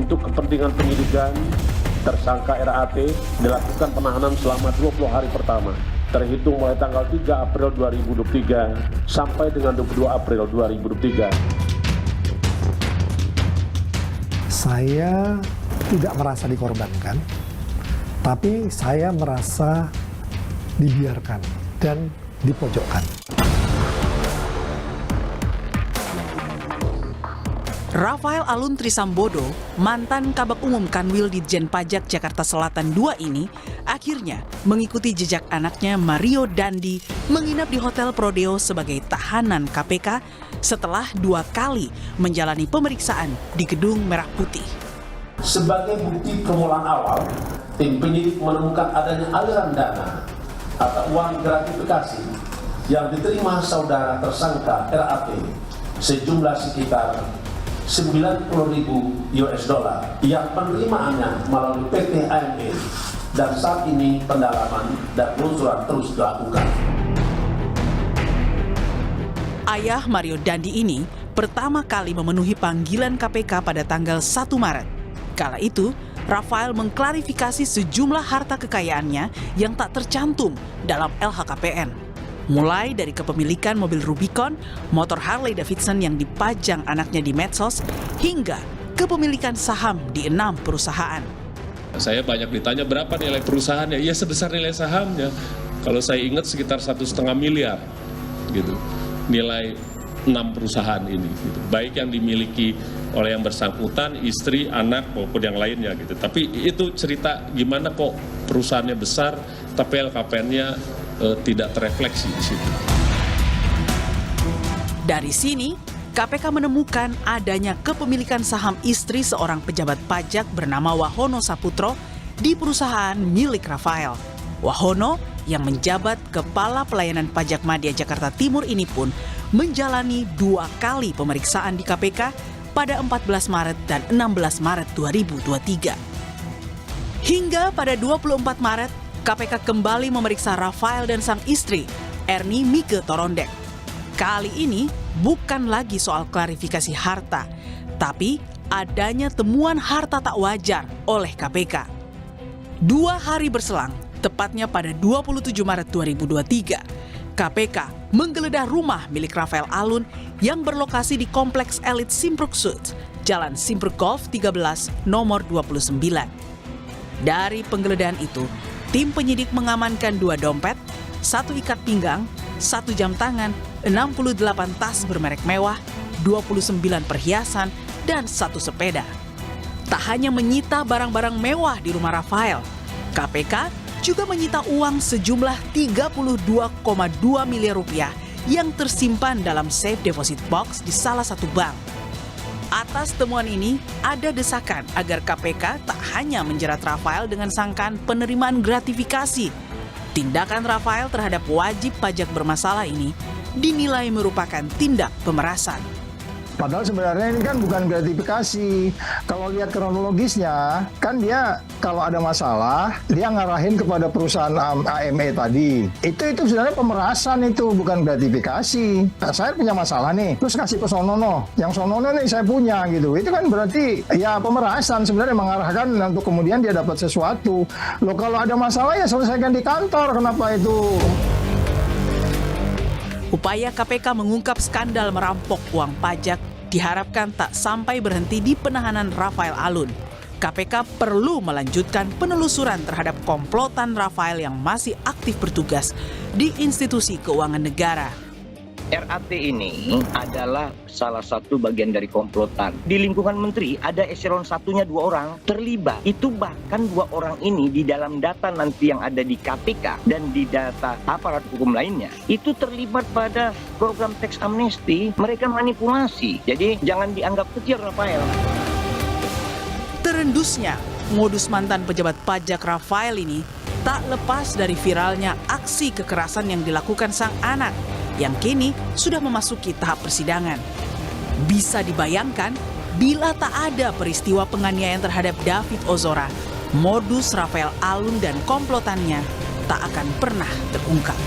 Untuk kepentingan penyidikan, tersangka RAT dilakukan penahanan selama 20 hari pertama, terhitung mulai tanggal 3 April 2023 sampai dengan 22 April 2023. Saya tidak merasa dikorbankan, tapi saya merasa dibiarkan dan dipojokkan. Rafael Alun Trisambodo, mantan Kabag Umum Kanwil Ditjen Pajak Jakarta Selatan II ini, akhirnya mengikuti jejak anaknya Mario Dandi menginap di Hotel Prodeo sebagai tahanan KPK setelah 2 kali menjalani pemeriksaan di Gedung Merah Putih. Sebagai bukti permulaan awal, tim penyidik menemukan adanya aliran dana atau uang gratifikasi yang diterima saudara tersangka RAT sejumlah sekitar 90.000 US dollar yang penerimaannya melalui PT AME, dan saat ini pendalaman dan penelusuran terus dilakukan. Ayah Mario Dandi ini pertama kali memenuhi panggilan KPK pada tanggal 1 Maret. Kala itu, Rafael mengklarifikasi sejumlah harta kekayaannya yang tak tercantum dalam LHKPN. Mulai dari kepemilikan mobil Rubicon, motor Harley Davidson yang dipajang anaknya di medsos, hingga kepemilikan saham di 6 perusahaan. Saya banyak ditanya berapa nilai perusahaannya, ya sebesar nilai sahamnya. Kalau saya ingat sekitar 1,5 miliar, gitu. Nilai 6 perusahaan ini, gitu. Baik yang dimiliki oleh yang bersangkutan, istri, anak maupun yang lainnya, gitu. Tapi itu cerita gimana kok perusahaannya besar, tapi LKPN-nya tidak terefleksi di situ. Dari sini, KPK menemukan adanya kepemilikan saham istri seorang pejabat pajak bernama Wahono Saputro di perusahaan milik Rafael. Wahono yang menjabat Kepala Pelayanan Pajak Madya Jakarta Timur ini pun menjalani 2 kali pemeriksaan di KPK pada 14 Maret dan 16 Maret 2023. Hingga pada 24 Maret, KPK kembali memeriksa Rafael dan sang istri, Ernie Mike Torondek. Kali ini bukan lagi soal klarifikasi harta, tapi adanya temuan harta tak wajar oleh KPK. 2 hari berselang, tepatnya pada 27 Maret 2023, KPK menggeledah rumah milik Rafael Alun yang berlokasi di Kompleks Elit Simpruk Suites, Jalan Simpruk Golf 13, nomor 29. Dari penggeledahan itu, tim penyidik mengamankan 2 dompet, 1 ikat pinggang, 1 jam tangan, 68 tas bermerek mewah, 29 perhiasan, dan 1 sepeda. Tak hanya menyita barang-barang mewah di rumah Rafael, KPK juga menyita uang sejumlah 32,2 miliar rupiah yang tersimpan dalam safe deposit box di salah satu bank. Atas temuan ini, ada desakan agar KPK tak hanya menjerat Rafael dengan sangkaan penerimaan gratifikasi. Tindakan Rafael terhadap wajib pajak bermasalah ini dinilai merupakan tindak pemerasan. Padahal sebenarnya ini kan bukan gratifikasi. Kalau lihat kronologisnya, kan dia kalau ada masalah, dia ngarahin kepada perusahaan AME tadi. Itu sebenarnya pemerasan, itu bukan gratifikasi. Nah, saya punya masalah nih, terus kasih ke Sonono. Yang Sonono nih saya punya gitu. Itu kan berarti ya pemerasan, sebenarnya mengarahkan untuk kemudian dia dapat sesuatu. Loh, kalau ada masalah ya selesaikan di kantor, kenapa itu? Upaya KPK mengungkap skandal merampok uang pajak diharapkan tak sampai berhenti di penahanan Rafael Alun. KPK perlu melanjutkan penelusuran terhadap komplotan Rafael yang masih aktif bertugas di institusi keuangan negara. RAT ini adalah salah satu bagian dari komplotan. Di lingkungan menteri ada eselon 1-nya 2 orang terlibat. Itu bahkan 2 orang ini di dalam data nanti yang ada di KPK dan di data aparat hukum lainnya, itu terlibat pada program teks amnesti. Mereka manipulasi. Jadi jangan dianggap kecil Rafael. Terendusnya modus mantan pejabat pajak Rafael ini tak lepas dari viralnya aksi kekerasan yang dilakukan sang anak yang kini sudah memasuki tahap persidangan. Bisa dibayangkan, bila tak ada peristiwa penganiayaan terhadap David Ozora, modus Rafael Alun dan komplotannya tak akan pernah terungkap.